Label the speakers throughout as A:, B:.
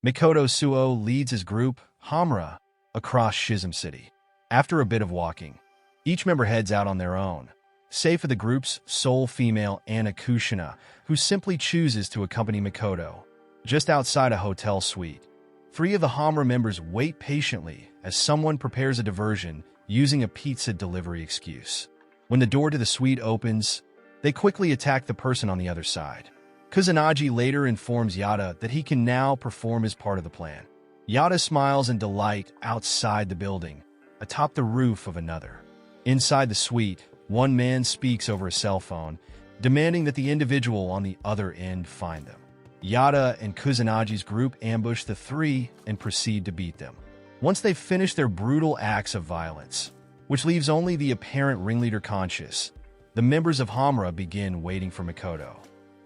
A: Mikoto Suo leads his group, Hamura, across Shizum City. After a bit of walking, each member heads out on their own, save for the group's sole female Anna Kushina, who simply chooses to accompany Mikoto. Just outside a hotel suite, 3 of the Hamura members wait patiently as someone prepares a diversion using a pizza delivery excuse. When the door to the suite opens, they quickly attack the person on the other side. Kusanagi later informs Yada that he can now perform his part of the plan. Yada smiles in delight outside the building, atop the roof of another. Inside the suite, one man speaks over a cell phone, demanding that the individual on the other end find them. Yada and Kusanagi's group ambush the 3 and proceed to beat them. Once they've finished their brutal acts of violence, which leaves only the apparent ringleader conscious, the members of Hamura begin waiting for Mikoto.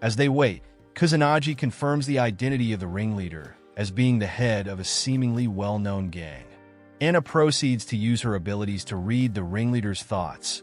A: As they wait, Kusanagi confirms the identity of the ringleader as being the head of a seemingly well-known gang. Anna proceeds to use her abilities to read the ringleader's thoughts.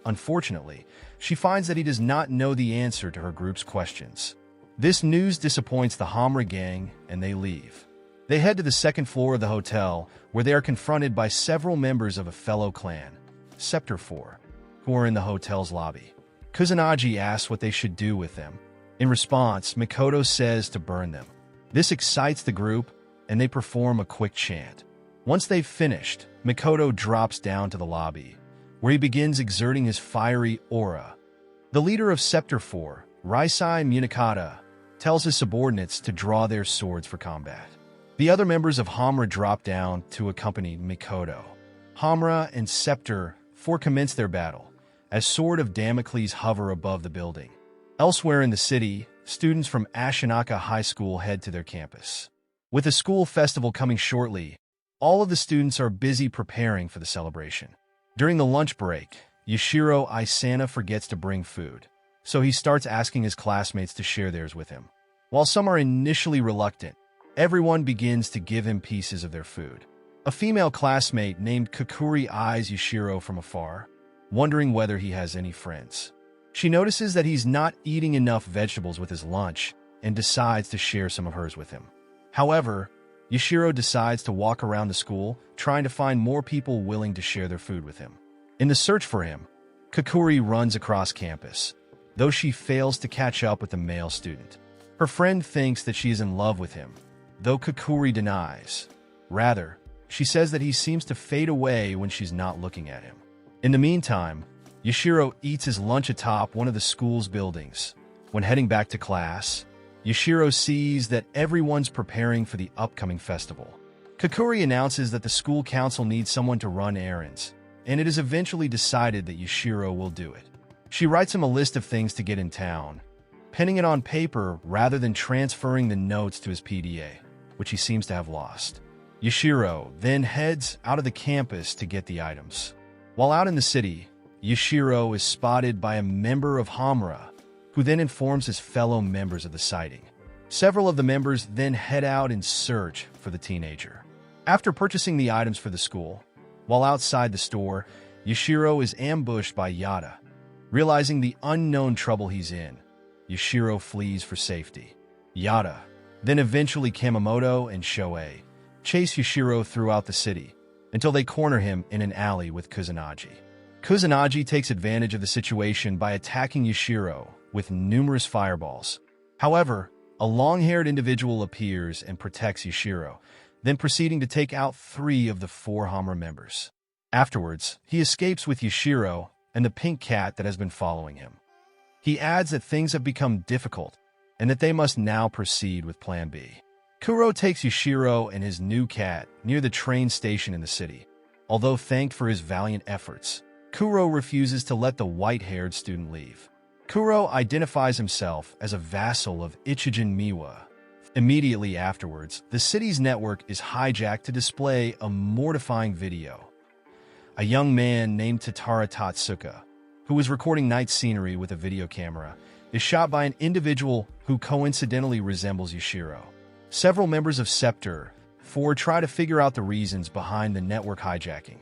A: Unfortunately, she finds that he does not know the answer to her group's questions. This news disappoints the Hamura gang, and they leave. They head to the second floor of the hotel, where they are confronted by several members of a fellow clan, Sector 4, who are in the hotel's lobby. Kusanagi asks what they should do with them. In response, Mikoto says to burn them. This excites the group, and they perform a quick chant. Once they've finished, Mikoto drops down to the lobby, where he begins exerting his fiery aura. The leader of Sector 4, Raisai Munakata, tells his subordinates to draw their swords for combat. The other members of Hamura drop down to accompany Mikoto. Hamura and Sector 4 commence their battle, as Sword of Damocles hover above the building. Elsewhere in the city, students from Ashinaka High School head to their campus. With the school festival coming shortly, all of the students are busy preparing for the celebration. During the lunch break, Yashiro Isana forgets to bring food, so he starts asking his classmates to share theirs with him. While some are initially reluctant, everyone begins to give him pieces of their food. A female classmate named Kakuri eyes Yashiro from afar, wondering whether he has any friends. She notices that he's not eating enough vegetables with his lunch and decides to share some of hers with him. However, Yashiro decides to walk around the school, trying to find more people willing to share their food with him. In the search for him, Kakuri runs across campus, though she fails to catch up with the male student. Her friend thinks that she is in love with him, though Kakuri denies. Rather, she says that he seems to fade away when she's not looking at him. In the meantime, Yashiro eats his lunch atop one of the school's buildings. When heading back to class, Yashiro sees that everyone's preparing for the upcoming festival. Kakuri announces that the school council needs someone to run errands, and it is eventually decided that Yashiro will do it. She writes him a list of things to get in town, penning it on paper rather than transferring the notes to his PDA, which he seems to have lost. Yashiro then heads out of the campus to get the items. While out in the city, Yashiro is spotted by a member of Hamura, who then informs his fellow members of the sighting. Several of the members then head out in search for the teenager. After purchasing the items for the school, while outside the store, Yashiro is ambushed by Yada. Realizing the unknown trouble he's in, Yashiro flees for safety. Yada, then eventually Kamamoto and Shoei, chase Yashiro throughout the city until they corner him in an alley with Kusanagi. Kusanagi takes advantage of the situation by attacking Yashiro with numerous fireballs. However, a long-haired individual appears and protects Yashiro, then proceeding to take out 3 of the 4 Hamura members. Afterwards, he escapes with Yashiro and the pink cat that has been following him. He adds that things have become difficult and that they must now proceed with Plan B. Kuro takes Yashiro and his new cat near the train station in the city. Although thanked for his valiant efforts, Kuro refuses to let the white-haired student leave. Kuro identifies himself as a vassal of Ichijin Miwa. Immediately afterwards, the city's network is hijacked to display a mortifying video. A young man named Tatara Tatsuka, who was recording night scenery with a video camera, is shot by an individual who coincidentally resembles Yashiro. Several members of Sector 4 try to figure out the reasons behind the network hijacking.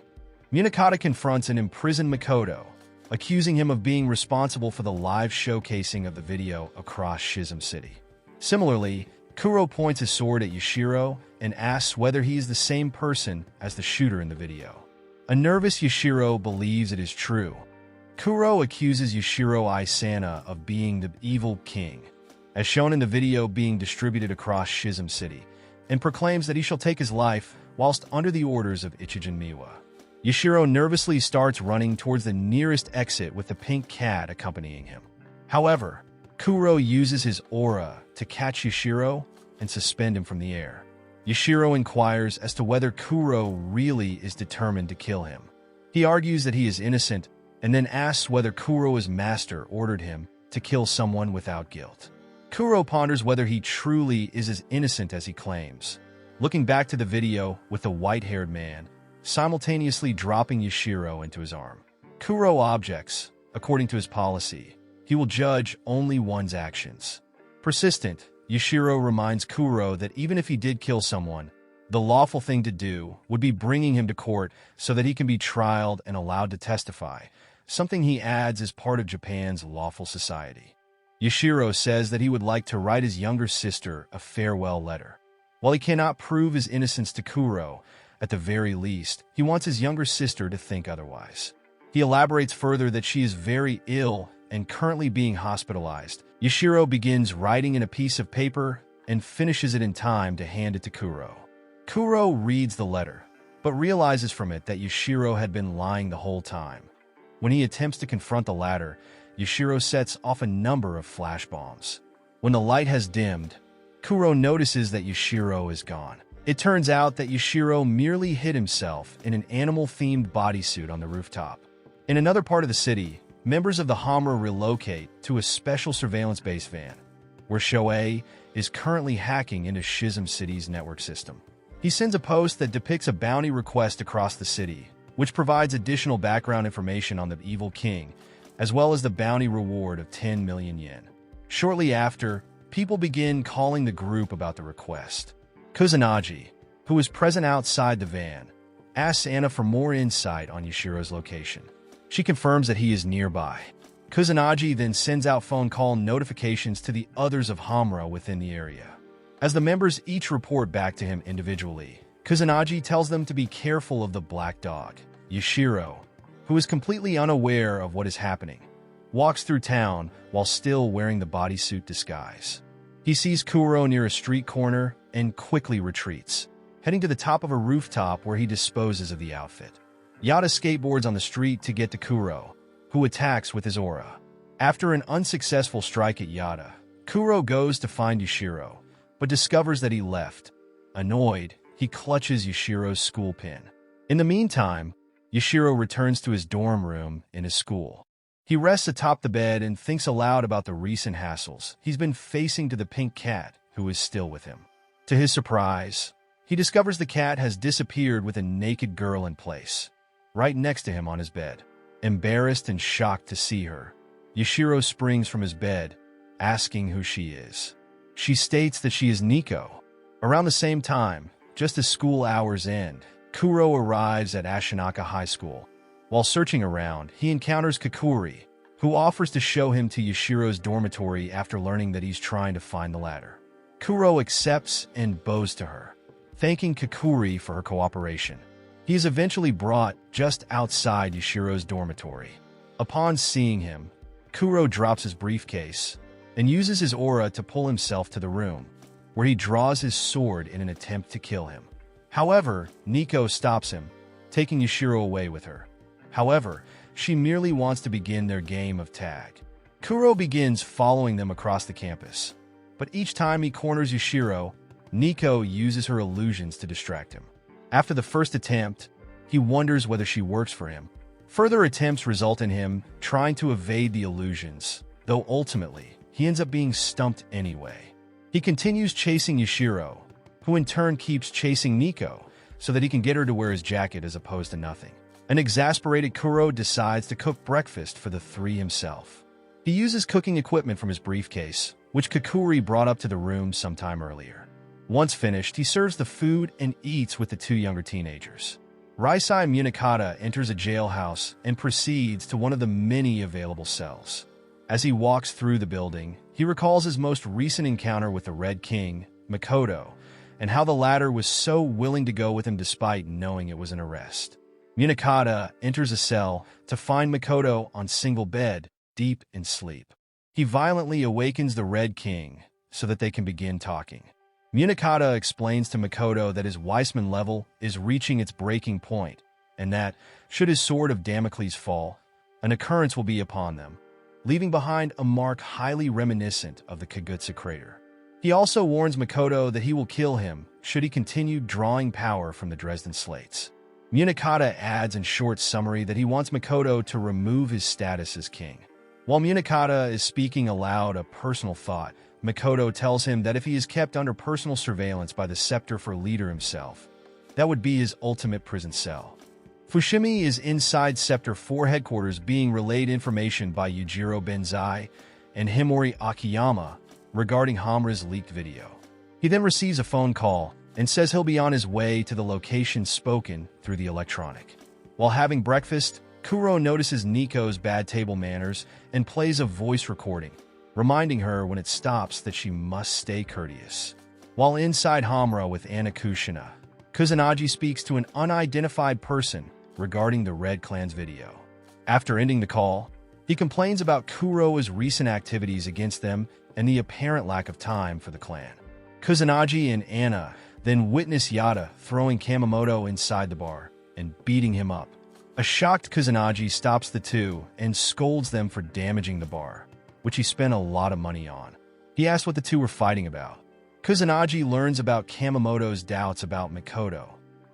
A: Munakata confronts and imprisons Mikoto, accusing him of being responsible for the live showcasing of the video across Shizum City. Similarly, Kuro points his sword at Yashiro and asks whether he is the same person as the shooter in the video. A nervous Yashiro believes it is true. Kuro accuses Yashiro Isana of being the evil king, as shown in the video being distributed across Shizum City, and proclaims that he shall take his life whilst under the orders of Ichigen Miwa. Yashiro nervously starts running towards the nearest exit with the pink cat accompanying him. However, Kuro uses his aura to catch Yashiro and suspend him from the air. Yashiro inquires as to whether Kuro really is determined to kill him. He argues that he is innocent and then asks whether Kuro's master ordered him to kill someone without guilt. Kuro ponders whether he truly is as innocent as he claims, looking back to the video with the white-haired man, simultaneously dropping Yashiro into his arm. Kuro objects. According to his policy, he will judge only one's actions. Persistent, Yashiro reminds Kuro that even if he did kill someone, the lawful thing to do would be bringing him to court so that he can be trialed and allowed to testify, something he adds is part of Japan's lawful society. Yashiro says that he would like to write his younger sister a farewell letter. While he cannot prove his innocence to Kuro, at the very least, he wants his younger sister to think otherwise. He elaborates further that she is very ill and currently being hospitalized. Yashiro begins writing in a piece of paper and finishes it in time to hand it to Kuro. Kuro reads the letter, but realizes from it that Yashiro had been lying the whole time. When he attempts to confront the latter, Yashiro sets off a number of flash bombs. When the light has dimmed, Kuro notices that Yashiro is gone. It turns out that Yashiro merely hid himself in an animal-themed bodysuit on the rooftop. In another part of the city, members of the Hamura relocate to a special surveillance base van, where Shoei is currently hacking into Shizum City's network system. He sends a post that depicts a bounty request across the city, which provides additional background information on the evil king, as well as the bounty reward of 10 million yen. Shortly after, people begin calling the group about the request. Kusanagi, who is present outside the van, asks Anna for more insight on Yashiro's location. She confirms that he is nearby. Kusanagi then sends out phone call notifications to the others of Hamura within the area. As the members each report back to him individually, Kusanagi tells them to be careful of the black dog. Yashiro, who is completely unaware of what is happening, walks through town while still wearing the bodysuit disguise. He sees Kuro near a street corner and quickly retreats, heading to the top of a rooftop where he disposes of the outfit. Yada skateboards on the street to get to Kuro, who attacks with his aura. After an unsuccessful strike at Yada, Kuro goes to find Yashiro, but discovers that he left. Annoyed, he clutches Yashiro's school pin. In the meantime, Yashiro returns to his dorm room in his school. He rests atop the bed and thinks aloud about the recent hassles he's been facing to the pink cat, who is still with him. To his surprise, he discovers the cat has disappeared with a naked girl in place, right next to him on his bed. Embarrassed and shocked to see her, Yashiro springs from his bed, asking who she is. She states that she is Nico. Around the same time, just as school hours end, Kuro arrives at Ashinaka High School. While searching around, he encounters Kakuri, who offers to show him to Yashiro's dormitory after learning that he's trying to find the ladder. Kuro accepts and bows to her, thanking Kakuri for her cooperation. He is eventually brought just outside Yashiro's dormitory. Upon seeing him, Kuro drops his briefcase and uses his aura to pull himself to the room, where he draws his sword in an attempt to kill him. However, Nico stops him, taking Yashiro away with her. However, she merely wants to begin their game of tag. Kuro begins following them across the campus, but each time he corners Yashiro, Nico uses her illusions to distract him. After the first attempt, he wonders whether she works for him. Further attempts result in him trying to evade the illusions, though ultimately, he ends up being stumped anyway. He continues chasing Yashiro, who in turn keeps chasing Nico, so that he can get her to wear his jacket as opposed to nothing. An exasperated Kuro decides to cook breakfast for the three himself. He uses cooking equipment from his briefcase, which Kakuri brought up to the room sometime earlier. Once finished, he serves the food and eats with the two younger teenagers. Raisai Munakata enters a jailhouse and proceeds to one of the many available cells. As he walks through the building, he recalls his most recent encounter with the Red King Makoto, and how the latter was so willing to go with him despite knowing it was an arrest. Munakata enters a cell to find Makoto on single bed, deep in sleep. He violently awakens the Red King so that they can begin talking. Munakata explains to Makoto that his Weissman level is reaching its breaking point, and that, should his sword of Damocles fall, an occurrence will be upon them, leaving behind a mark highly reminiscent of the Kagutsa crater. He also warns Makoto that he will kill him should he continue drawing power from the Dresden slates. Munakata adds in short summary that he wants Makoto to remove his status as king. While Munakata is speaking aloud a personal thought, Makoto tells him that if he is kept under personal surveillance by the scepter for leader himself, that would be his ultimate prison cell. Fushimi is inside Scepter 4 headquarters being relayed information by Yujiro Benzai and Himori Akiyama regarding Hamura's leaked video. He then receives a phone call and says he'll be on his way to the location spoken through the electronic. While having breakfast, Kuro notices Nico's bad table manners and plays a voice recording, reminding her when it stops that she must stay courteous. While inside Hamura with Anna Kushina, Kusanagi speaks to an unidentified person regarding the Red Clan's video. After ending the call, he complains about Kuro's recent activities against them and the apparent lack of time for the clan. Kusanagi and Anna then witness Yada throwing Kamamoto inside the bar and beating him up. A shocked Kusanagi stops the two and scolds them for damaging the bar, which he spent a lot of money on. He asks what the two were fighting about. Kusanagi learns about Kamamoto's doubts about Makoto,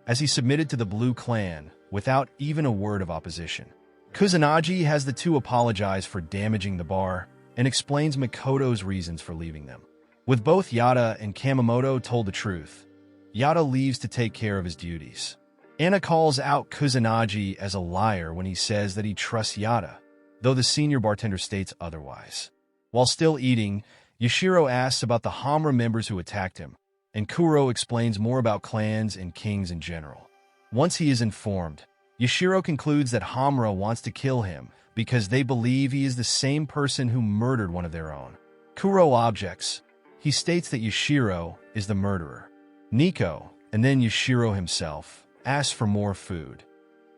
A: as he submitted to the Blue Clan without even a word of opposition. Kusanagi has the two apologize for damaging the bar and explains Makoto's reasons for leaving them. With both Yada and Kamamoto told the truth, Yada leaves to take care of his duties. Anna calls out Kusanagi as a liar when he says that he trusts Yada, though the senior bartender states otherwise. While still eating, Yashiro asks about the Hamura members who attacked him, and Kuro explains more about clans and kings in general. Once he is informed, Yashiro concludes that Hamura wants to kill him because they believe he is the same person who murdered one of their own. Kuro objects. He states that Yashiro is the murderer. Nico, and then Yashiro himself, asks for more food.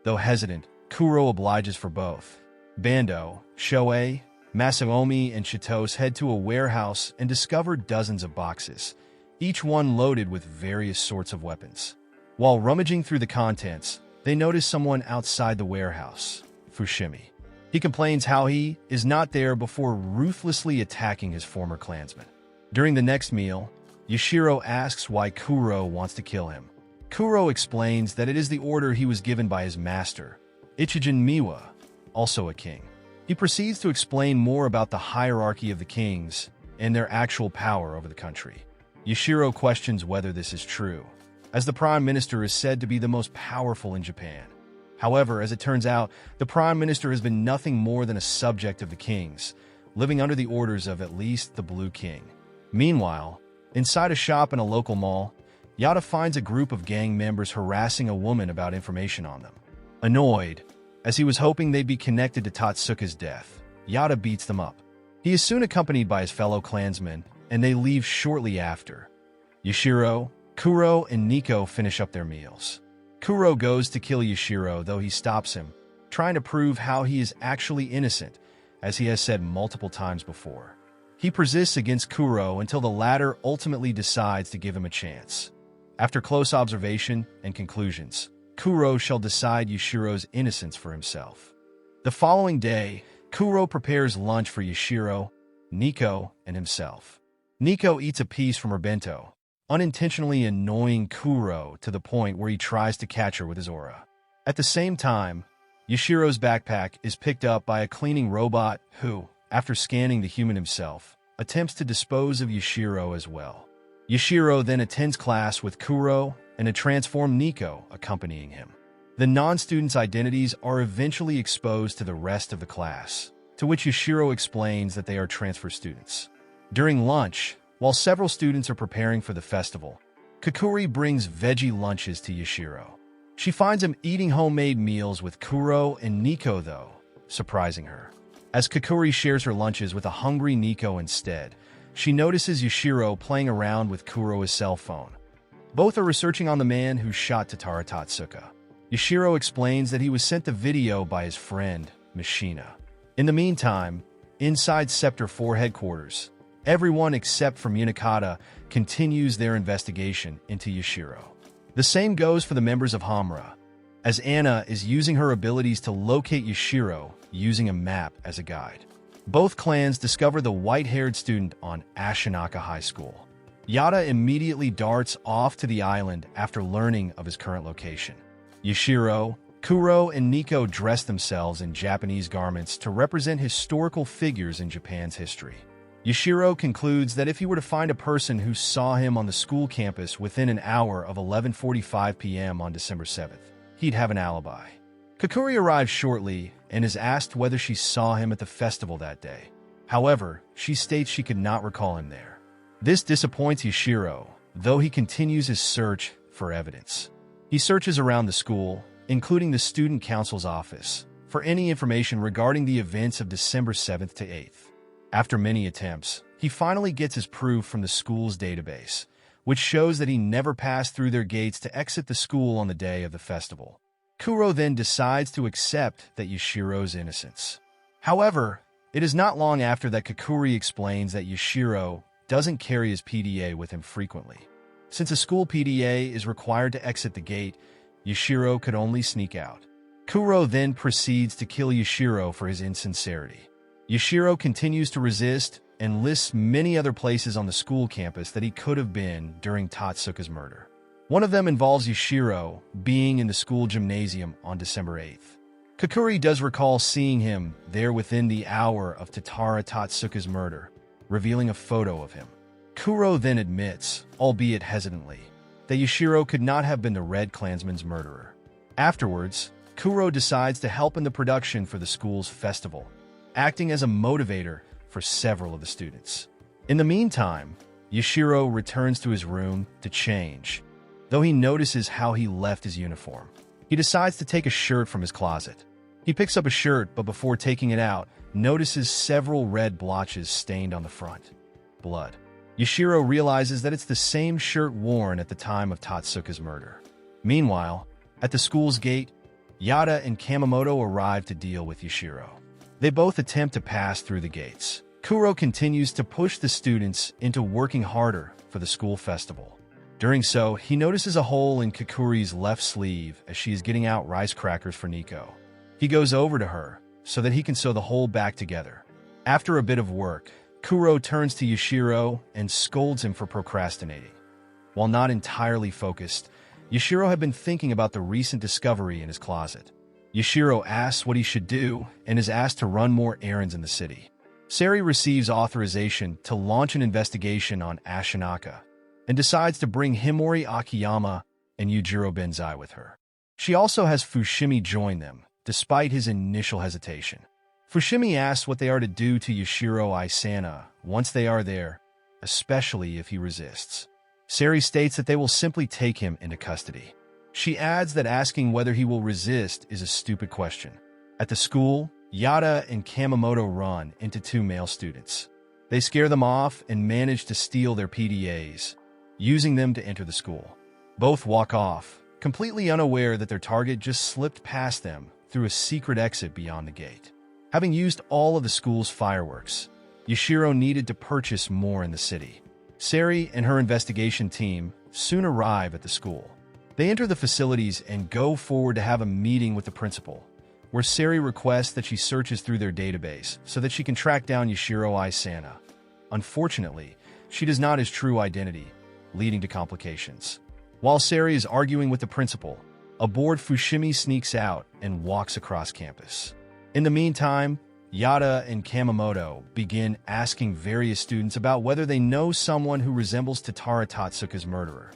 A: Though hesitant, Kuro obliges for both. Bando, Shoei, Masaomi, and Chitos head to a warehouse and discover dozens of boxes, each one loaded with various sorts of weapons. While rummaging through the contents, they notice someone outside the warehouse, Fushimi. He complains how he is not there before ruthlessly attacking his former clansmen. During the next meal, Yashiro asks why Kuro wants to kill him. Kuro explains that it is the order he was given by his master, Ichijin Miwa, also a king. He proceeds to explain more about the hierarchy of the kings and their actual power over the country. Yashiro questions whether this is true, as the prime minister is said to be the most powerful in Japan. However, as it turns out, the prime minister has been nothing more than a subject of the kings, living under the orders of at least the Blue King. Meanwhile, inside a shop in a local mall, Yada finds a group of gang members harassing a woman about information on them. Annoyed, as he was hoping they'd be connected to Tatsuka's death, Yada beats them up. He is soon accompanied by his fellow clansmen, and they leave shortly after. Yashiro, Kuro, and Nico finish up their meals. Kuro goes to kill Yashiro, though he stops him, trying to prove how he is actually innocent, as he has said multiple times before. He persists against Kuro until the latter ultimately decides to give him a chance. After close observation and conclusions, Kuro shall decide Yashiro's innocence for himself. The following day, Kuro prepares lunch for Yashiro, Nico, and himself. Nico eats a piece from her bento, unintentionally annoying Kuro to the point where he tries to catch her with his aura. At the same time, Yashiro's backpack is picked up by a cleaning robot who, after scanning the human himself, attempts to dispose of Yashiro as well. Yashiro then attends class with Kuro and a transformed Nico accompanying him. The non-students' identities are eventually exposed to the rest of the class, to which Yashiro explains that they are transfer students. During lunch, while several students are preparing for the festival, Kakuri brings veggie lunches to Yashiro. She finds him eating homemade meals with Kuro and Nico, though, surprising her. As Kakuri shares her lunches with a hungry Nico instead, she notices Yashiro playing around with Kuro's cell phone. Both are researching on the man who shot Tatara Tatsuka. Yashiro explains that he was sent the video by his friend, Mishina. In the meantime, inside Sector 4 headquarters, everyone except for Munakata continues their investigation into Yashiro. The same goes for the members of Hamura, as Anna is using her abilities to locate Yashiro using a map as a guide. Both clans discover the white-haired student on Ashinaka High School. Yada immediately darts off to the island after learning of his current location. Yashiro, Kuro, and Nico dress themselves in Japanese garments to represent historical figures in Japan's history. Yashiro concludes that if he were to find a person who saw him on the school campus within an hour of 11:45 p.m. on December 7th, he'd have an alibi. Kakuri arrives shortly and is asked whether she saw him at the festival that day. However, she states she could not recall him there. This disappoints Yashiro, though he continues his search for evidence. He searches around the school, including the student council's office, for any information regarding the events of December 7th to 8th. After many attempts, he finally gets his proof from the school's database, which shows that he never passed through their gates to exit the school on the day of the festival. Kuro then decides to accept that Yashiro's innocence. However, it is not long after that Kakuri explains that Yashiro doesn't carry his PDA with him frequently. Since a school PDA is required to exit the gate, Yashiro could only sneak out. Kuro then proceeds to kill Yashiro for his insincerity. Yashiro continues to resist and lists many other places on the school campus that he could have been during Tatsuka's murder. One of them involves Yashiro being in the school gymnasium on December 8th. Kakuri does recall seeing him there within the hour of Tatara Tatsuka's murder, revealing a photo of him. Kuro then admits, albeit hesitantly, that Yashiro could not have been the Red Klansman's murderer. Afterwards, Kuro decides to help in the production for the school's festival, acting as a motivator for several of the students. In the meantime, Yashiro returns to his room to change, though he notices how he left his uniform. He decides to take a shirt from his closet. He picks up a shirt, but before taking it out, notices several red blotches stained on the front. Blood. Yashiro realizes that it's the same shirt worn at the time of Tatsuka's murder. Meanwhile, at the school's gate, Yada and Kamamoto arrive to deal with Yashiro. They both attempt to pass through the gates. Kuro continues to push the students into working harder for the school festival. During so, he notices a hole in Kakuri's left sleeve as she is getting out rice crackers for Nico. He goes over to her so that he can sew the hole back together. After a bit of work, Kuro turns to Yashiro and scolds him for procrastinating. While not entirely focused, Yashiro had been thinking about the recent discovery in his closet. Yashiro asks what he should do and is asked to run more errands in the city. Sari receives authorization to launch an investigation on Ashinaka and decides to bring Himori Akiyama and Yujiro Benzai with her. She also has Fushimi join them, despite his initial hesitation. Fushimi asks what they are to do to Yashiro Isana once they are there, especially if he resists. Sari states that they will simply take him into custody. She adds that asking whether he will resist is a stupid question. At the school, Yada and Kamamoto run into two male students. They scare them off and manage to steal their PDAs, using them to enter the school. Both walk off, completely unaware that their target just slipped past them through a secret exit beyond the gate. Having used all of the school's fireworks, Yashiro needed to purchase more in the city. Sari and her investigation team soon arrive at the school. They enter the facilities and go forward to have a meeting with the principal, where Sari requests that she searches through their database so that she can track down Yashiro Isana. Unfortunately, she does not his true identity, leading to complications. While Sari is arguing with the principal, a bored Fushimi sneaks out and walks across campus. In the meantime, Yada and Kamamoto begin asking various students about whether they know someone who resembles Tatara Tatsuka's murderer.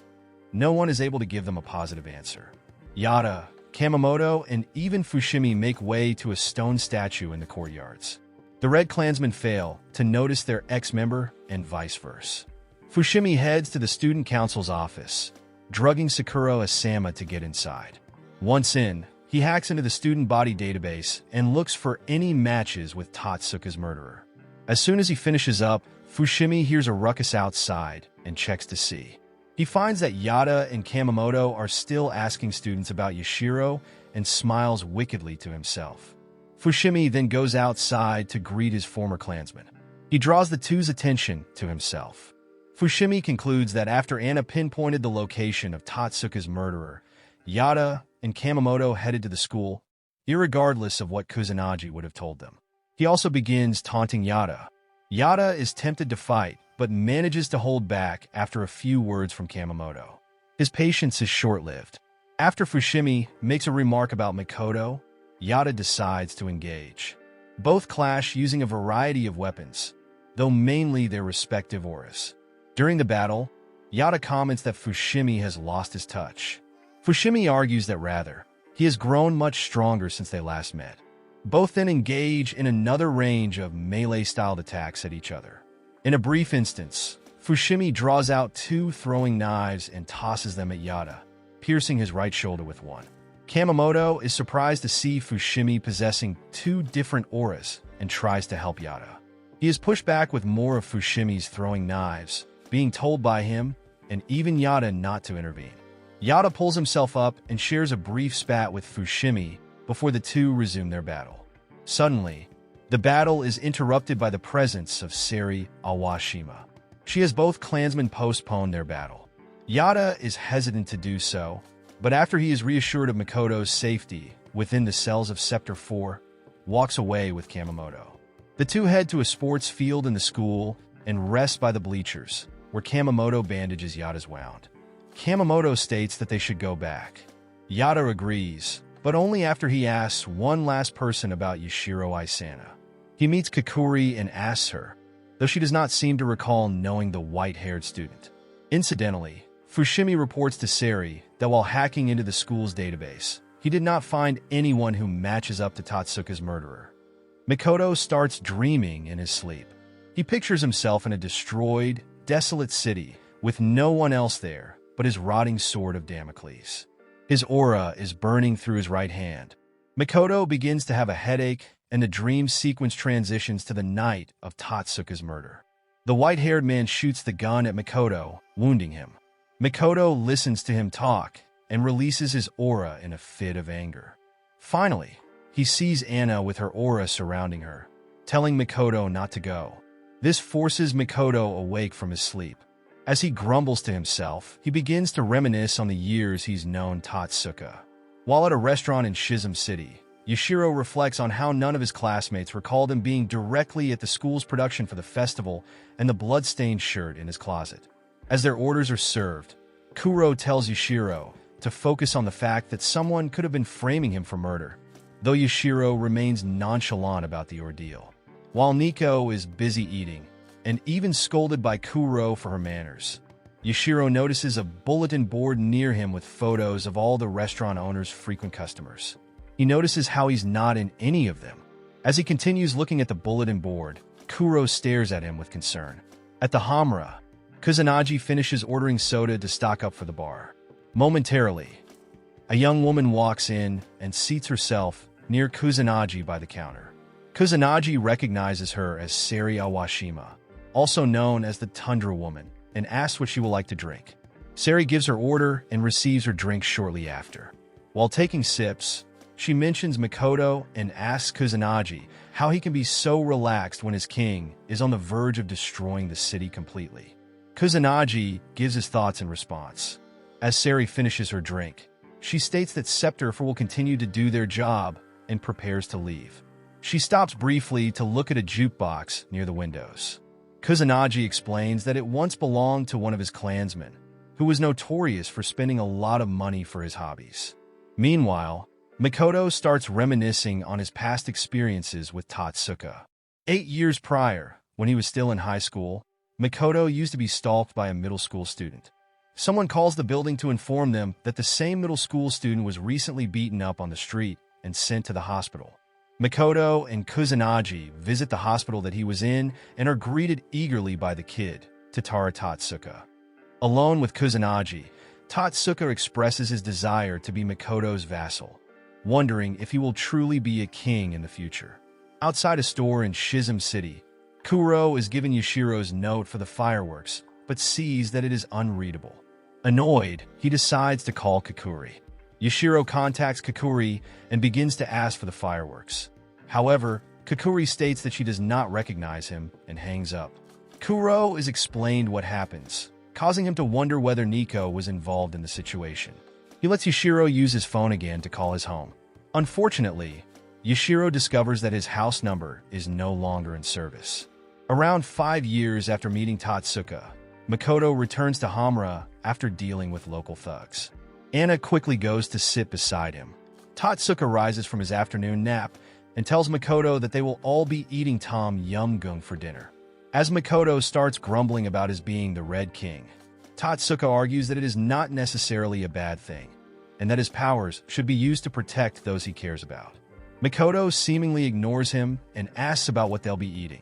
A: No one is able to give them a positive answer. Yada, Kamamoto, and even Fushimi make way to a stone statue in the courtyards. The Red Klansmen fail to notice their ex-member and vice versa. Fushimi heads to the student council's office, drugging Sakura Asama to get inside. Once in, he hacks into the student body database and looks for any matches with Tatsuka's murderer. As soon as he finishes up, Fushimi hears a ruckus outside and checks to see. He finds that Yada and Kamamoto are still asking students about Yashiro and smiles wickedly to himself. Fushimi then goes outside to greet his former clansmen. He draws the two's attention to himself. Fushimi concludes that after Anna pinpointed the location of Tatsuka's murderer, Yada and Kamamoto headed to the school, irregardless of what Kusanagi would have told them. He also begins taunting Yada. Yada is tempted to fight, but manages to hold back after a few words from Kamamoto. His patience is short-lived. After Fushimi makes a remark about Mikoto, Yada decides to engage. Both clash using a variety of weapons, though mainly their respective auras. During the battle, Yada comments that Fushimi has lost his touch. Fushimi argues that rather, he has grown much stronger since they last met. Both then engage in another range of melee-styled attacks at each other. In a brief instance, Fushimi draws out two throwing knives and tosses them at Yada, piercing his right shoulder with one. Kamamoto is surprised to see Fushimi possessing two different auras and tries to help Yada. He is pushed back with more of Fushimi's throwing knives, being told by him and even Yada not to intervene. Yada pulls himself up and shares a brief spat with Fushimi before the two resume their battle. Suddenly, the battle is interrupted by the presence of Seri Awashima. She has both clansmen postpone their battle. Yada is hesitant to do so, but after he is reassured of Mikoto's safety within the cells of Sector 4, walks away with Kamamoto. The two head to a sports field in the school and rest by the bleachers, where Kamamoto bandages Yada's wound. Kamamoto states that they should go back. Yada agrees, but only after he asks one last person about Yashiro Isana. He meets Kakuri and asks her, though she does not seem to recall knowing the white-haired student. Incidentally, Fushimi reports to Seri that while hacking into the school's database, he did not find anyone who matches up to Tatsuka's murderer. Mikoto starts dreaming in his sleep. He pictures himself in a destroyed, desolate city with no one else there but his rotting sword of Damocles. His aura is burning through his right hand. Mikoto begins to have a headache, and the dream sequence transitions to the night of Tatsuka's murder. The white-haired man shoots the gun at Mikoto, wounding him. Mikoto listens to him talk and releases his aura in a fit of anger. Finally, he sees Anna with her aura surrounding her, telling Mikoto not to go. This forces Mikoto awake from his sleep. As he grumbles to himself, he begins to reminisce on the years he's known Tatsuka. While at a restaurant in Shizum City, Yashiro reflects on how none of his classmates recalled him being directly at the school's production for the festival and the blood-stained shirt in his closet. As their orders are served, Kuro tells Yashiro to focus on the fact that someone could have been framing him for murder, though Yashiro remains nonchalant about the ordeal. While Nico is busy eating, and even scolded by Kuro for her manners, Yashiro notices a bulletin board near him with photos of all the restaurant owner's frequent customers. He notices how he's not in any of them. As he continues looking at the bulletin board, Kuro stares at him with concern. At the Hamra, Kusanagi finishes ordering soda to stock up for the bar. Momentarily, a young woman walks in and seats herself near Kusanagi by the counter. Kusanagi recognizes her as Seri Awashima, also known as the Tundra Woman, and asks what she will like to drink. Seri gives her order and receives her drink shortly after. While taking sips, she mentions Mikoto and asks Kusanagi how he can be so relaxed when his king is on the verge of destroying the city completely. Kusanagi gives his thoughts in response. As Seri finishes her drink, she states that Sector 4 will continue to do their job and prepares to leave. She stops briefly to look at a jukebox near the windows. Kusanagi explains that it once belonged to one of his clansmen, who was notorious for spending a lot of money for his hobbies. Meanwhile, Mikoto starts reminiscing on his past experiences with Tatsuka. 8 years prior, when he was still in high school, Mikoto used to be stalked by a middle school student. Someone calls the building to inform them that the same middle school student was recently beaten up on the street and sent to the hospital. Mikoto and Kusanagi visit the hospital that he was in and are greeted eagerly by the kid, Tatara Tatsuka. Alone with Kusanagi, Tatsuka expresses his desire to be Mikoto's vassal, wondering if he will truly be a king in the future. Outside a store in Shizum City, Kuro is given Yashiro's note for the fireworks, but sees that it is unreadable. Annoyed, he decides to call Kakuri. Yashiro contacts Kakuri and begins to ask for the fireworks. However, Kakuri states that she does not recognize him and hangs up. Kuro is explained what happens, causing him to wonder whether Nico was involved in the situation. He lets Yashiro use his phone again to call his home. Unfortunately, Yashiro discovers that his house number is no longer in service. Around 5 years after meeting Tatsuka, Makoto returns to Hamura after dealing with local thugs. Anna quickly goes to sit beside him. Tatsuka rises from his afternoon nap and tells Makoto that they will all be eating Tom Yum Goong for dinner. As Makoto starts grumbling about his being the Red King, Tatsuka argues that it is not necessarily a bad thing, and that his powers should be used to protect those he cares about. Makoto seemingly ignores him and asks about what they'll be eating.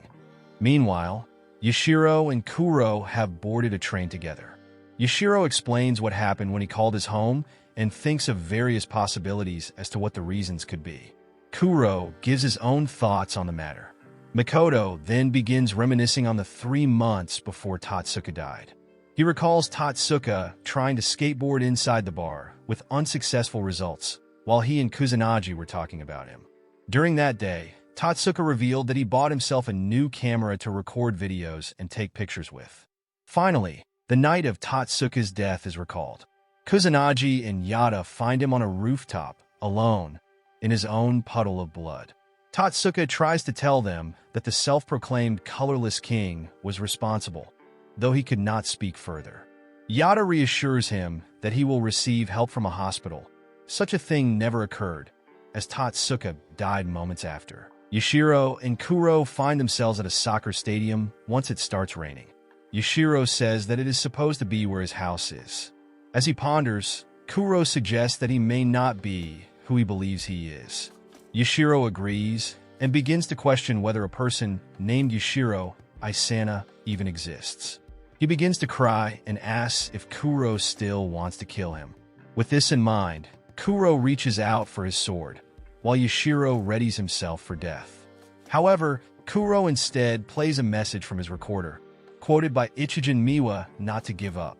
A: Meanwhile, Yashiro and Kuro have boarded a train together. Yashiro explains what happened when he called his home and thinks of various possibilities as to what the reasons could be. Kuro gives his own thoughts on the matter. Makoto then begins reminiscing on the 3 months before Tatsuka died. He recalls Tatsuka trying to skateboard inside the bar with unsuccessful results while he and Kusanagi were talking about him. During that day, Tatsuka revealed that he bought himself a new camera to record videos and take pictures with. Finally, the night of Tatsuka's death is recalled. Kusanagi and Yada find him on a rooftop, alone, in his own puddle of blood. Tatsuka tries to tell them that the self-proclaimed colorless king was responsible, though he could not speak further. Yada reassures him that he will receive help from a hospital. Such a thing never occurred, as Tatsuka died moments after. Yashiro and Kuro find themselves at a soccer stadium once it starts raining. Yashiro says that it is supposed to be where his house is. As he ponders, Kuro suggests that he may not be who he believes he is. Yashiro agrees and begins to question whether a person named Yashiro Isana even exists. He begins to cry and asks if Kuro still wants to kill him. With this in mind, Kuro reaches out for his sword, while Yashiro readies himself for death. However, Kuro instead plays a message from his recorder, quoted by Ichigen Miwa not to give up.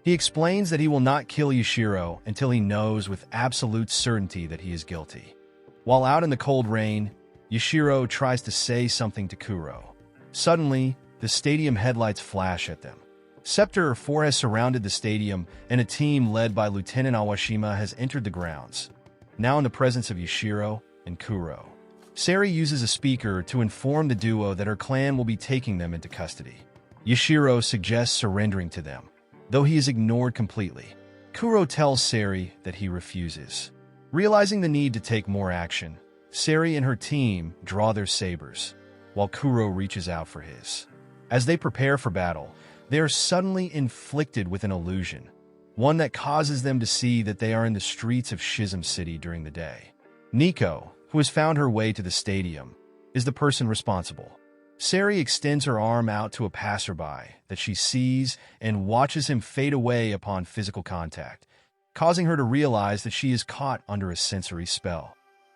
A: He explains that he will not kill Yashiro until he knows with absolute certainty that he is guilty. While out in the cold rain, Yashiro tries to say something to Kuro. Suddenly, the stadium headlights flash at them. Sector 4 has surrounded the stadium, and a team led by Lieutenant Awashima has entered the grounds, now in the presence of Yashiro and Kuro. Sari uses a speaker to inform the duo that her clan will be taking them into custody. Yashiro suggests surrendering to them, though he is ignored completely. Kuro tells Sari that he refuses. Realizing the need to take more action, Sari and her team draw their sabers, while Kuro reaches out for his. As they prepare for battle, they are suddenly inflicted with an illusion, one that causes them to see that they are in the streets of Shizum City during the day. Nico, who has found her way to the stadium, is the person responsible. Sari extends her arm out to a passerby that she sees and watches him fade away upon physical contact, causing her to realize that she is caught under a sensory spell.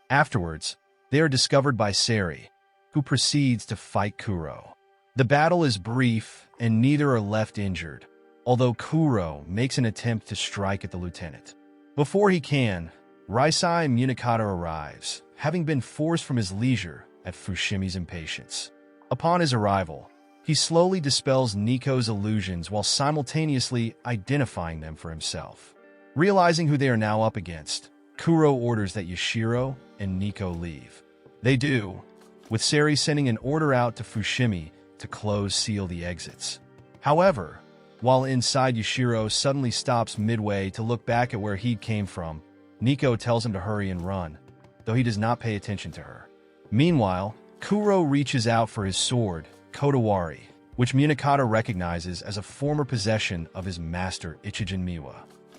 A: Afterwards, they are discovered by Sari, who proceeds to fight Kuro. The battle is brief and neither are left injured, although Kuro makes an attempt to strike at the lieutenant. Before he can, Raisai Munakata arrives, having been forced from his leisure at Fushimi's impatience. Upon his arrival, he slowly dispels Nico's illusions while simultaneously identifying them for himself. Realizing who they are now up against, Kuro orders that Yashiro and Nico leave. They do, with Sari sending an order out to Fushimi to seal the exits. However, while inside, Yashiro suddenly stops midway to look back at where he came from. Nico tells him to hurry and run, though he does not pay attention to her. Meanwhile, Kuro reaches out for his sword, Kotowari, which Munakata recognizes as a former possession of his master Ichigen Miwa.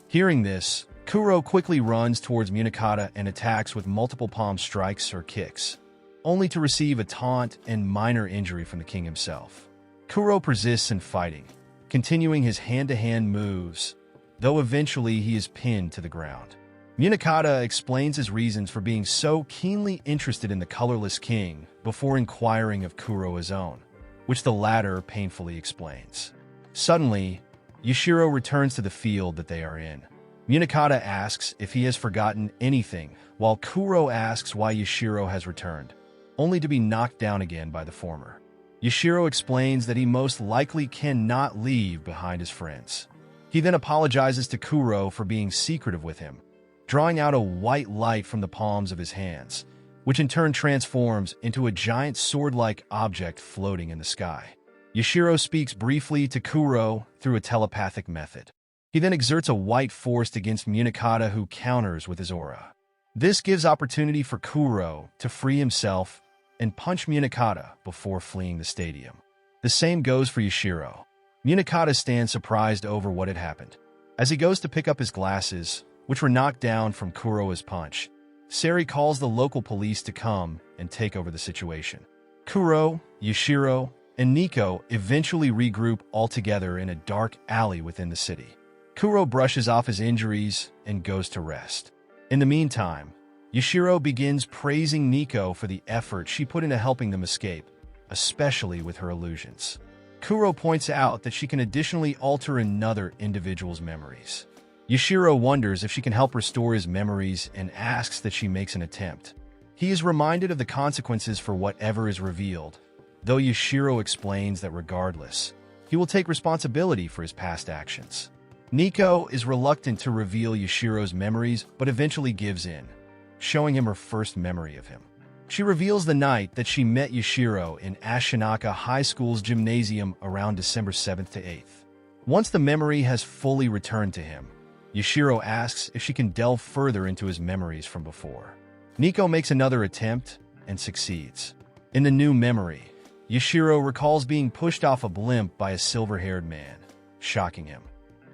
A: Hearing this, Kuro quickly runs towards Munakata and attacks with multiple palm strikes or kicks, only to receive a taunt and minor injury from the king himself. Kuro persists in fighting, continuing his hand-to-hand moves, though eventually he is pinned to the ground. Munakata explains his reasons for being so keenly interested in the colorless king before inquiring of Kuro's own. which the latter painfully explains. Suddenly, Yashiro returns to the field that they are in. Munakata asks if he has forgotten anything, while Kuro asks why Yashiro has returned, only to be knocked down again by the former. Yashiro explains that he most likely cannot leave behind his friends. He then apologizes to Kuro for being secretive with him, drawing out a white light from the palms of his hands, which in turn transforms into a giant sword-like object floating in the sky. Yashiro speaks briefly to Kuro through a telepathic method. He then exerts a white force against Munakata, who counters with his aura. This gives opportunity for Kuro to free himself and punch Munakata before fleeing the stadium. The same goes for Yashiro. Munakata stands surprised over what had happened. As he goes to pick up his glasses, which were knocked down from Kuro's punch, Sari calls the local police to come and take over the situation. Kuro, Yashiro, and Nico eventually regroup all together in a dark alley within the city. Kuro brushes off his injuries and goes to rest. In the meantime, Yashiro begins praising Nico for the effort she put into helping them escape, especially with her illusions. Kuro points out that she can additionally alter another individual's memories. Yashiro wonders if she can help restore his memories and asks that she makes an attempt. He is reminded of the consequences for whatever is revealed, though Yashiro explains that regardless, he will take responsibility for his past actions. Nico is reluctant to reveal Yashiro's memories, but eventually gives in, showing him her first memory of him. She reveals the night that she met Yashiro in Ashinaka High School's gymnasium around December 7th to 8th. Once the memory has fully returned to him, Yashiro asks if she can delve further into his memories from before. Nico makes another attempt and succeeds. In the new memory, Yashiro recalls being pushed off a blimp by a silver-haired man, shocking him.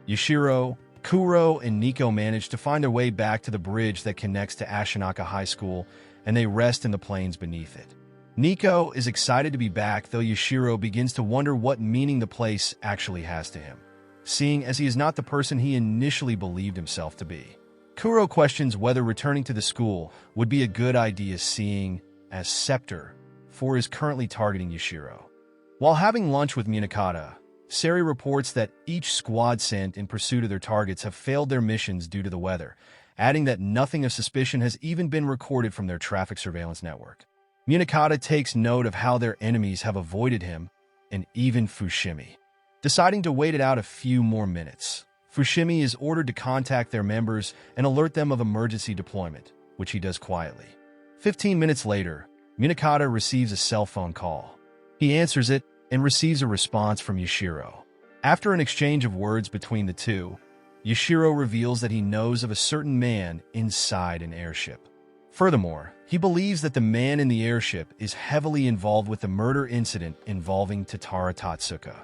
A: Yashiro, Kuro, and Nico manage to find their way back to the bridge that connects to Ashinaka High School, and they rest in the plains beneath it. Nico is excited to be back, though Yashiro begins to wonder what meaning the place actually has to him, seeing as he is not the person he initially believed himself to be. Kuro questions whether returning to the school would be a good idea, seeing as Scepter 4 is currently targeting Yashiro. While having lunch with Munakata, Sari reports that each squad sent in pursuit of their targets have failed their missions due to the weather, adding that nothing of suspicion has even been recorded from their traffic surveillance network. Munakata takes note of how their enemies have avoided him, and even Fushimi. Deciding to wait it out a few more minutes, Fushimi is ordered to contact their members and alert them of emergency deployment, which he does quietly. 15 minutes later, Munakata receives a cell phone call. He answers it and receives a response from Yashiro. After an exchange of words between the two, Yashiro reveals that he knows of a certain man inside an airship. Furthermore, he believes that the man in the airship is heavily involved with the murder incident involving Tatara Tatsuka.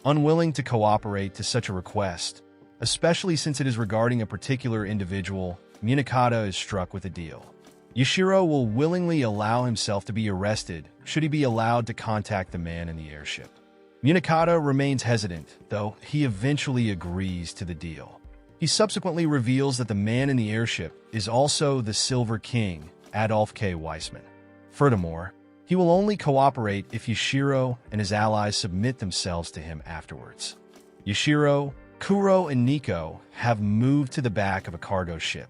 A: Unwilling to cooperate to such a request, especially since it is regarding a particular individual, Munakata is struck with a deal. Yashiro will willingly allow himself to be arrested should he be allowed to contact the man in the airship. Munakata remains hesitant, though he eventually agrees to the deal. He subsequently reveals that the man in the airship is also the Silver King, Adolf K. Weissman. Furthermore, he will only cooperate if Yashiro and his allies submit themselves to him afterwards. Yashiro, Kuro, and Nico have moved to the back of a cargo ship.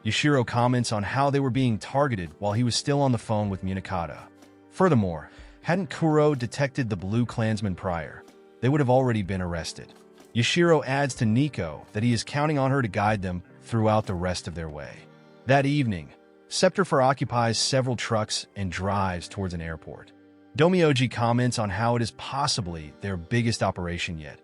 A: Yashiro comments on how they were being targeted while he was still on the phone with Munakata. Furthermore, hadn't Kuro detected the Blue Klansmen prior, they would have already been arrested. Yashiro adds to Nico that he is counting on her to guide them throughout the rest of their way. That evening, Scepter 4 occupies several trucks and drives towards an airport. Domyoji comments on how it is possibly their biggest operation yet,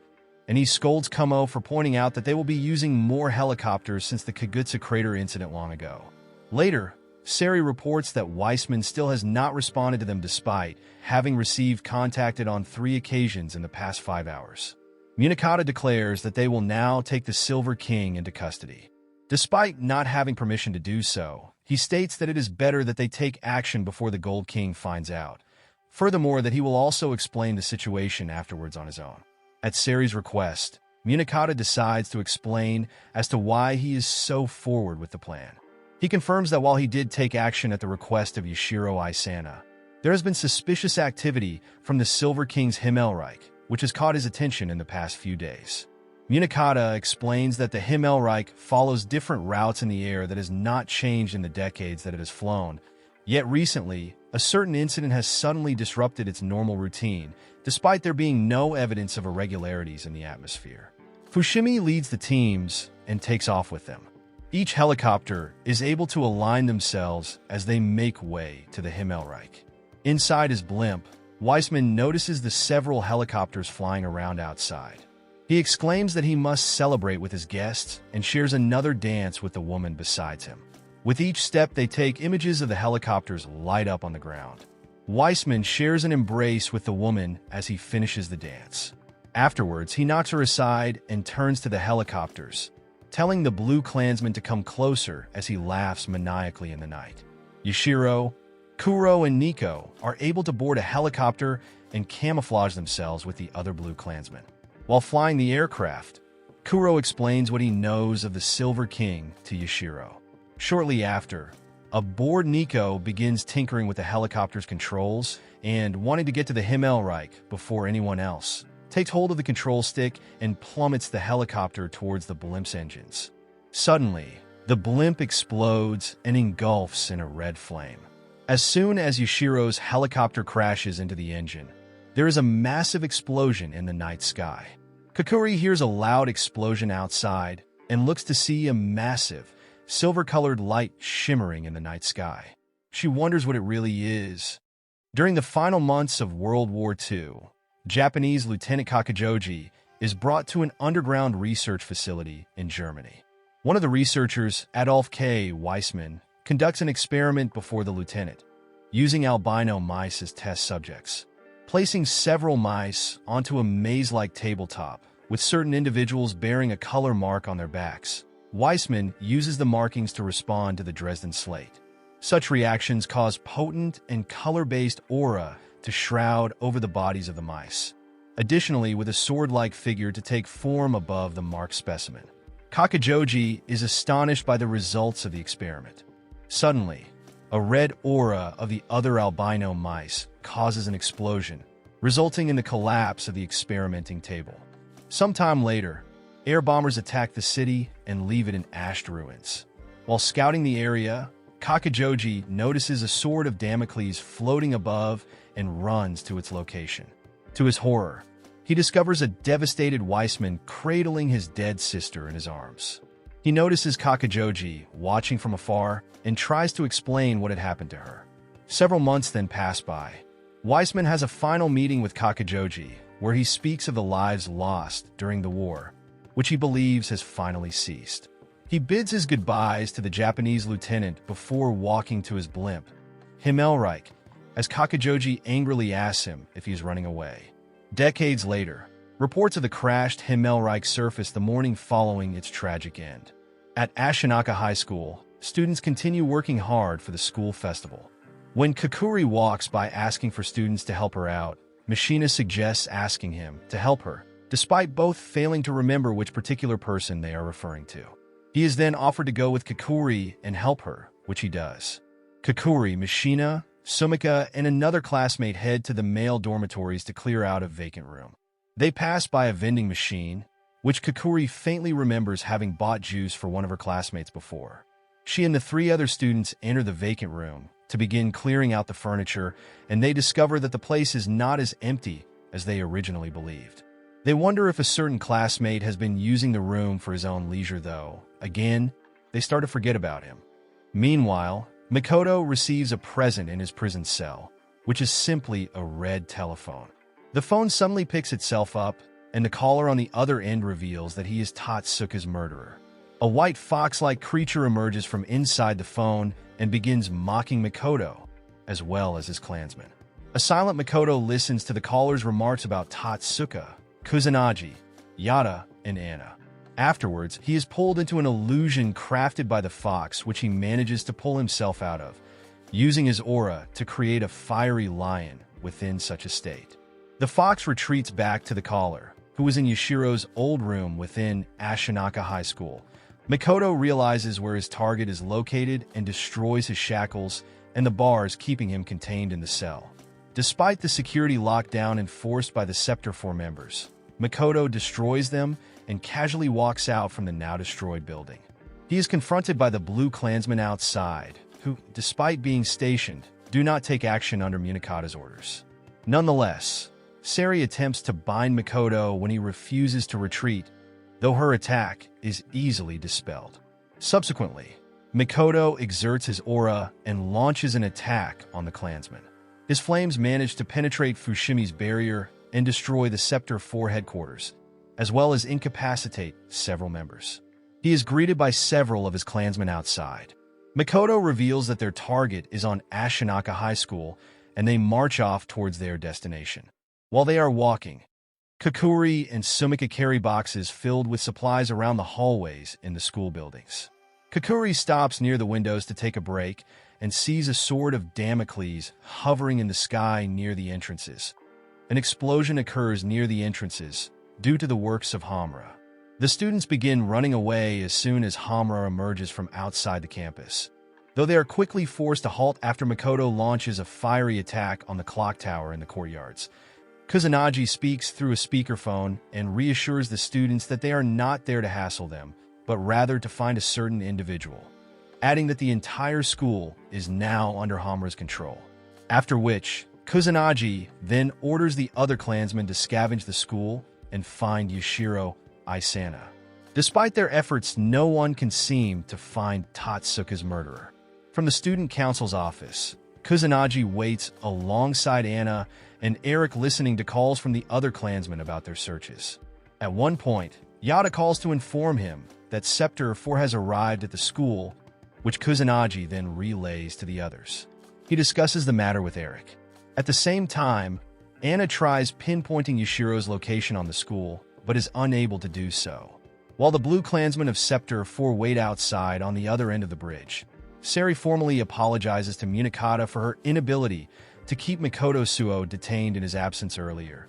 A: and he scolds Kumo for pointing out that they will be using more helicopters since the Kagutsa crater incident long ago. Later, Sari reports that Weissman still has not responded to them despite having received contacted on 3 occasions in the past 5 hours. Munakata declares that they will now take the Silver King into custody. Despite not having permission to do so, he states that it is better that they take action before the Gold King finds out. Furthermore, that he will also explain the situation afterwards on his own. At Sari's request, Munakata decides to explain as to why he is so forward with the plan. He confirms that while he did take action at the request of Yashiro Isana, There has been suspicious activity from the Silver King's Himmelreich, which has caught his attention in the past few days. Munakata explains that the Himmelreich follows different routes in the air that has not changed in the decades that it has flown, yet recently, a certain incident has suddenly disrupted its normal routine, despite there being no evidence of irregularities in the atmosphere. Fushimi leads the teams and takes off with them. Each helicopter is able to align themselves as they make way to the Himmelreich. Inside his blimp, Weissman notices the several helicopters flying around outside. He exclaims that he must celebrate with his guests and shares another dance with the woman besides him. With each step they take, images of the helicopters light up on the ground. Weissman shares an embrace with the woman as he finishes the dance. Afterwards, he knocks her aside and turns to the helicopters, telling the blue Klansman to come closer as he laughs maniacally in the night. Yashiro, Kuro, and Nico are able to board a helicopter and camouflage themselves with the other blue Klansmen. While flying the aircraft, Kuro explains what he knows of the Silver King to Yashiro. Shortly after, aboard Nico begins tinkering with the helicopter's controls and wanting to get to the Himmelreich before anyone else, takes hold of the control stick and plummets the helicopter towards the blimp's engines. Suddenly, the blimp explodes and engulfs in a red flame. As soon as Yashiro's helicopter crashes into the engine, there is a massive explosion in the night sky. Kakuri hears a loud explosion outside and looks to see a massive, silver-colored light shimmering in the night sky. She wonders what it really is. During the final months of World War II, Japanese Lieutenant Kakajoji is brought to an underground research facility in Germany. One of the researchers, Adolf K. Weissman, conducts an experiment before the lieutenant, using albino mice as test subjects. Placing several mice onto a maze-like tabletop, with certain individuals bearing a color mark on their backs, Weissman uses the markings to respond to the Dresden slate. Such reactions cause potent and color-based aura to shroud over the bodies of the mice. Additionally, with a sword-like figure to take form above the marked specimen. Kakajoji is astonished by the results of the experiment. Suddenly, a red aura of the other albino mice causes an explosion, resulting in the collapse of the experimenting table. Sometime later, air bombers attack the city and leave it in ashed ruins. While scouting the area, Kakajoji notices a sword of Damocles floating above and runs to its location. To his horror, he discovers a devastated Weissman cradling his dead sister in his arms. He notices Kakajoji watching from afar and tries to explain what had happened to her. Several months then pass by. Weissman has a final meeting with Kakajoji, where he speaks of the lives lost during the war, which he believes has finally ceased. He bids his goodbyes to the Japanese lieutenant before walking to his blimp, Himmelreich, as Kakajoji angrily asks him if he is running away. Decades later, reports of the crashed Himmelreich surfaced the morning following its tragic end. At Ashinaka High School, students continue working hard for the school festival. When Kakuri walks by asking for students to help her out, Mishina suggests asking him to help her, despite both failing to remember which particular person they are referring to. He is then offered to go with Kakuri and help her, which he does. Kakuri, Mishina, Sumika, and another classmate head to the male dormitories to clear out a vacant room. They pass by a vending machine, which Kakuri faintly remembers having bought juice for one of her classmates before. She and the three other students enter the vacant room to begin clearing out the furniture, and they discover that the place is not as empty as they originally believed. They wonder if a certain classmate has been using the room for his own leisure, though. Again, they start to forget about him. Meanwhile, Mikoto receives a present in his prison cell, which is simply a red telephone. The phone suddenly picks itself up, and the caller on the other end reveals that he is Tatsuka's murderer. A white fox-like creature emerges from inside the phone and begins mocking Mikoto, as well as his clansmen. A silent Mikoto listens to the caller's remarks about Tatsuka, Kusanagi, Yada, and Anna. Afterwards, he is pulled into an illusion crafted by the fox, which he manages to pull himself out of, using his aura to create a fiery lion within such a state. The fox retreats back to the caller, who was in Yashiro's old room within Ashinaka High School. Mikoto realizes where his target is located and destroys his shackles, and the bars keeping him contained in the cell. Despite the security lockdown enforced by the Scepter 4 members, Makoto destroys them and casually walks out from the now-destroyed building. He is confronted by the Blue Klansmen outside, who, despite being stationed, do not take action under Munakata's orders. Nonetheless, Sari attempts to bind Makoto when he refuses to retreat, though her attack is easily dispelled. Subsequently, Makoto exerts his aura and launches an attack on the Klansmen. His flames manage to penetrate Fushimi's barrier and destroy the Scepter 4 headquarters, as well as incapacitate several members. He is greeted by several of his Klansmen outside. Makoto reveals that their target is on Ashinaka High School, and they march off towards their destination. While they are walking, Kakuri and Sumika carry boxes filled with supplies around the hallways in the school buildings. Kakuri stops near the windows to take a break and sees a sword of Damocles hovering in the sky near the entrances. An explosion occurs near the entrances due to the works of Hamura. The students begin running away as soon as Hamura emerges from outside the campus, though they are quickly forced to halt after Makoto launches a fiery attack on the clock tower in the courtyards. Kusanagi speaks through a speakerphone and reassures the students that they are not there to hassle them, but rather to find a certain individual, adding that the entire school is now under Hamura's control. After which, Kusanagi then orders the other Klansmen to scavenge the school and find Yashiro Isana. Despite their efforts, no one can seem to find Tatsuka's murderer. From the student council's office, Kusanagi waits alongside Anna and Eric, listening to calls from the other Klansmen about their searches. At one point, Yada calls to inform him that Scepter 4 has arrived at the school, which Kusanagi then relays to the others. He discusses the matter with Eric. At the same time, Anna tries pinpointing Yashiro's location on the school, but is unable to do so. While the Blue Klansmen of Scepter 4 wait outside on the other end of the bridge, Sari formally apologizes to Munakata for her inability to keep Makoto Suo detained in his absence earlier,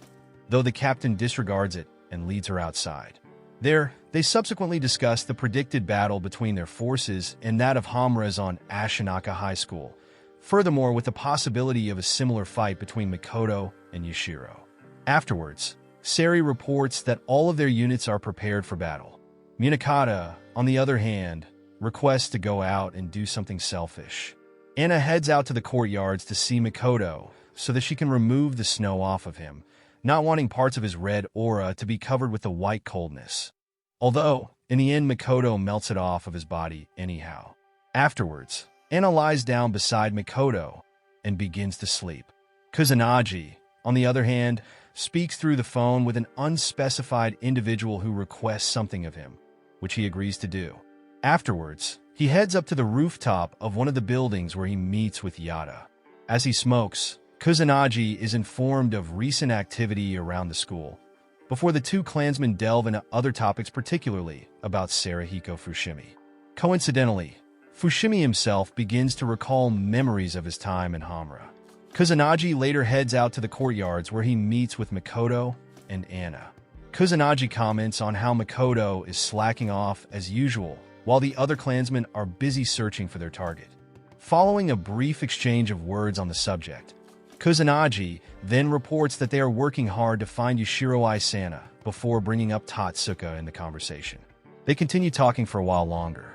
A: though the captain disregards it and leads her outside. There, they subsequently discuss the predicted battle between their forces and that of Hamura's on Ashinaka High School, furthermore with the possibility of a similar fight between Makoto and Yashiro. Afterwards, Sari reports that all of their units are prepared for battle. Munakata, on the other hand, requests to go out and do something selfish. Anna heads out to the courtyards to see Makoto so that she can remove the snow off of him, not wanting parts of his red aura to be covered with the white coldness. Although, in the end, Makoto melts it off of his body anyhow. Afterwards, Anna lies down beside Makoto and begins to sleep. Kusanagi, on the other hand, speaks through the phone with an unspecified individual who requests something of him, which he agrees to do. Afterwards, he heads up to the rooftop of one of the buildings where he meets with Yada. As he smokes, Kusanagi is informed of recent activity around the school, before the two Klansmen delve into other topics, particularly about Sarahiko Fushimi. Coincidentally, Fushimi himself begins to recall memories of his time in Hamura. Kusanagi later heads out to the courtyards where he meets with Makoto and Anna. Kusanagi comments on how Makoto is slacking off as usual, while the other Klansmen are busy searching for their target. Following a brief exchange of words on the subject, Kusanagi then reports that they are working hard to find Yashiro Isana before bringing up Tatsuka in the conversation. They continue talking for a while longer.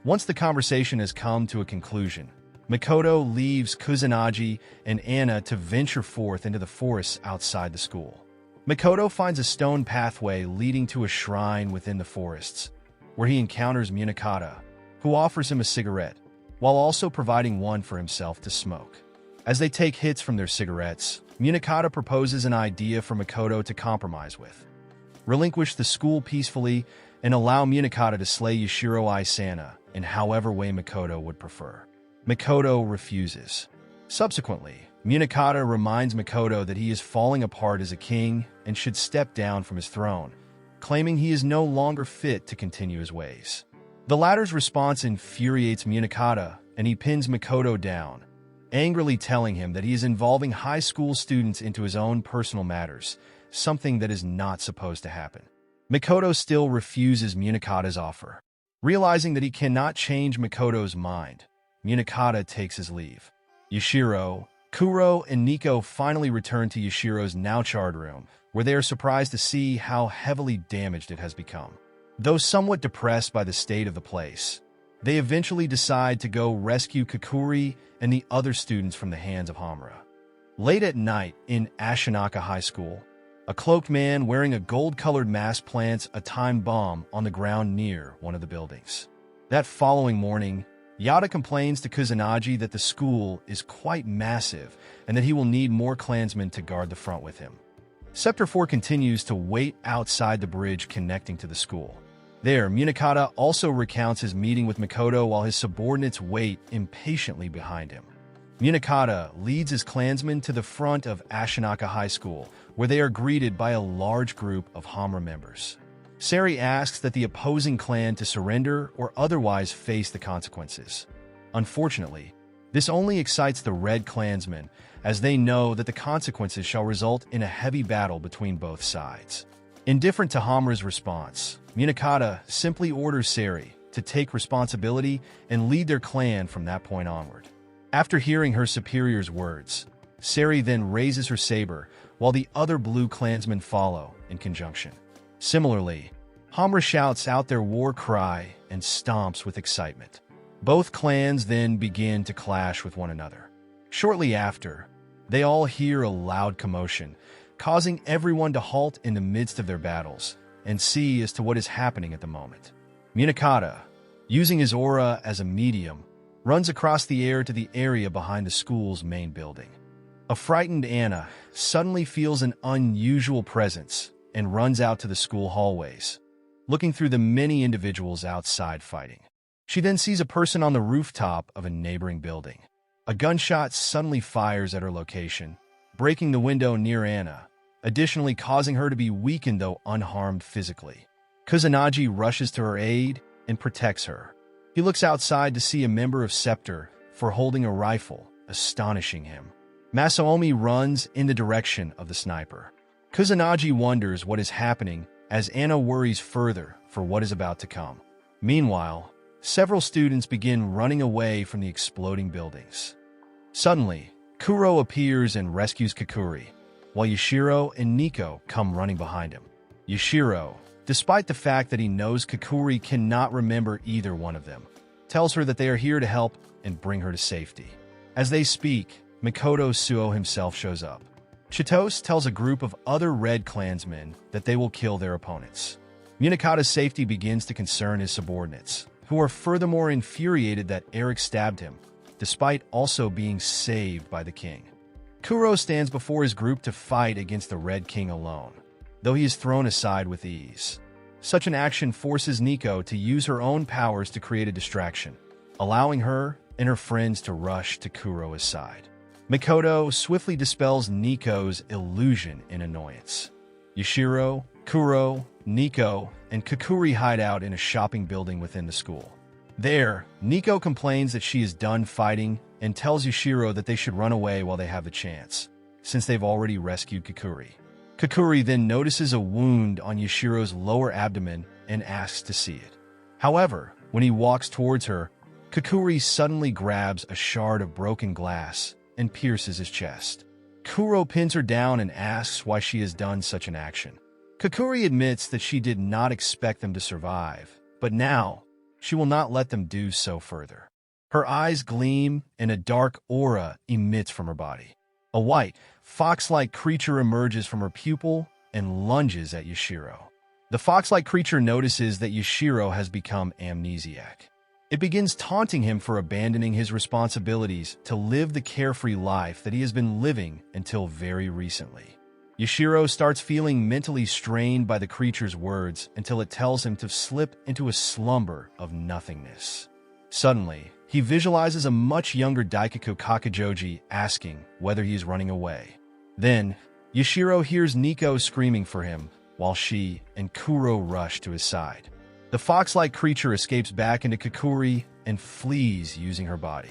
A: Once the conversation has come to a conclusion, Makoto leaves Kusanagi and Anna to venture forth into the forests outside the school. Makoto finds a stone pathway leading to a shrine within the forests, where he encounters Munakata, who offers him a cigarette, while also providing one for himself to smoke. As they take hits from their cigarettes, Munakata proposes an idea for Makoto to compromise with. Relinquish the school peacefully and allow Munakata to slay Yashiro Isana in however way Makoto would prefer. Makoto refuses. Subsequently, Munakata reminds Makoto that he is falling apart as a king and should step down from his throne, claiming he is no longer fit to continue his ways. The latter's response infuriates Munakata, and he pins Makoto down, angrily telling him that he is involving high school students into his own personal matters, something that is not supposed to happen. Makoto still refuses Munakata's offer. Realizing that he cannot change Makoto's mind, Munakata takes his leave. Yashiro, Kuro, and Nico finally return to Yashiro's now-charred room, where they are surprised to see how heavily damaged it has become. Though somewhat depressed by the state of the place, they eventually decide to go rescue Kakuri and the other students from the hands of Hamura. Late at night in Ashinaka High School, a cloaked man wearing a gold-colored mask plants a time bomb on the ground near one of the buildings. That following morning, Yada complains to Kusanagi that the school is quite massive and that he will need more clansmen to guard the front with him. Scepter 4 continues to wait outside the bridge connecting to the school. There, Munakata also recounts his meeting with Mikoto while his subordinates wait impatiently behind him. Munakata leads his clansmen to the front of Ashinaka High School, where they are greeted by a large group of Hamura members. Sari asks that the opposing clan to surrender or otherwise face the consequences. Unfortunately, this only excites the Red Clansmen, as they know that the consequences shall result in a heavy battle between both sides. Indifferent to Hamura's response, Munakata simply orders Sari to take responsibility and lead their clan from that point onward. After hearing her superior's words, Sari then raises her saber, while the other blue clansmen follow in conjunction. Similarly, Hamura shouts out their war cry and stomps with excitement. Both clans then begin to clash with one another. Shortly after, they all hear a loud commotion, causing everyone to halt in the midst of their battles and see as to what is happening at the moment. Munakata, using his aura as a medium, runs across the air to the area behind the school's main building. A frightened Anna suddenly feels an unusual presence and runs out to the school hallways, looking through the many individuals outside fighting. She then sees a person on the rooftop of a neighboring building. A gunshot suddenly fires at her location, breaking the window near Anna, additionally causing her to be weakened though unharmed physically. Kusanagi rushes to her aid and protects her. He looks outside to see a member of Scepter for holding a rifle, astonishing him. Masaomi runs in the direction of the sniper. Kusanagi wonders what is happening as Anna worries further for what is about to come. Meanwhile, several students begin running away from the exploding buildings. Suddenly, Kuro appears and rescues Kakuri, while Yashiro and Nico come running behind him. Yashiro, despite the fact that he knows Kakuri cannot remember either one of them, tells her that they are here to help and bring her to safety. As they speak, Mikoto Suo himself shows up. Chitose tells a group of other Red Clansmen that they will kill their opponents. Munakata's safety begins to concern his subordinates, who are furthermore infuriated that Eric stabbed him, despite also being saved by the king. Kuro stands before his group to fight against the Red King alone, though he is thrown aside with ease. Such an action forces Nico to use her own powers to create a distraction, allowing her and her friends to rush to Kuro's side. Mikoto swiftly dispels Nico's illusion in annoyance. Yashiro, Kuro, Nico, and Kakuri hide out in a shopping building within the school. There, Nico complains that she is done fighting and tells Yashiro that they should run away while they have the chance, since they've already rescued Kakuri. Kakuri then notices a wound on Yashiro's lower abdomen and asks to see it. However, when he walks towards her, Kakuri suddenly grabs a shard of broken glass and pierces his chest. Kuro pins her down and asks why she has done such an action. Kakuri admits that she did not expect them to survive, but now she will not let them do so further. Her eyes gleam and a dark aura emits from her body. A white, fox-like creature emerges from her pupil and lunges at Yashiro. The fox-like creature notices that Yashiro has become amnesiac. It begins taunting him for abandoning his responsibilities to live the carefree life that he has been living until very recently. Yashiro starts feeling mentally strained by the creature's words until it tells him to slip into a slumber of nothingness. Suddenly, he visualizes a much younger Daikaku Kakajoji asking whether he is running away. Then, Yashiro hears Nico screaming for him, while she and Kuro rush to his side. The fox-like creature escapes back into Kakuri and flees using her body.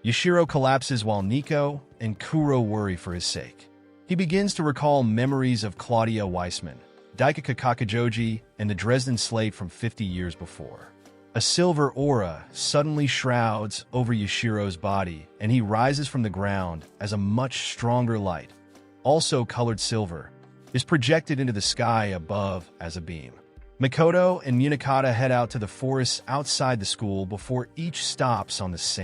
A: Yashiro collapses while Nico and Kuro worry for his sake. He begins to recall memories of Claudia Weissman, Daikaku Kakajoji, and the Dresden Slate from 50 years before. A silver aura suddenly shrouds over Yashiro's body, and he rises from the ground as a much stronger light, also colored silver, is projected into the sky above as a beam. Makoto and Munakata head out to the forests outside the school before each stops on the same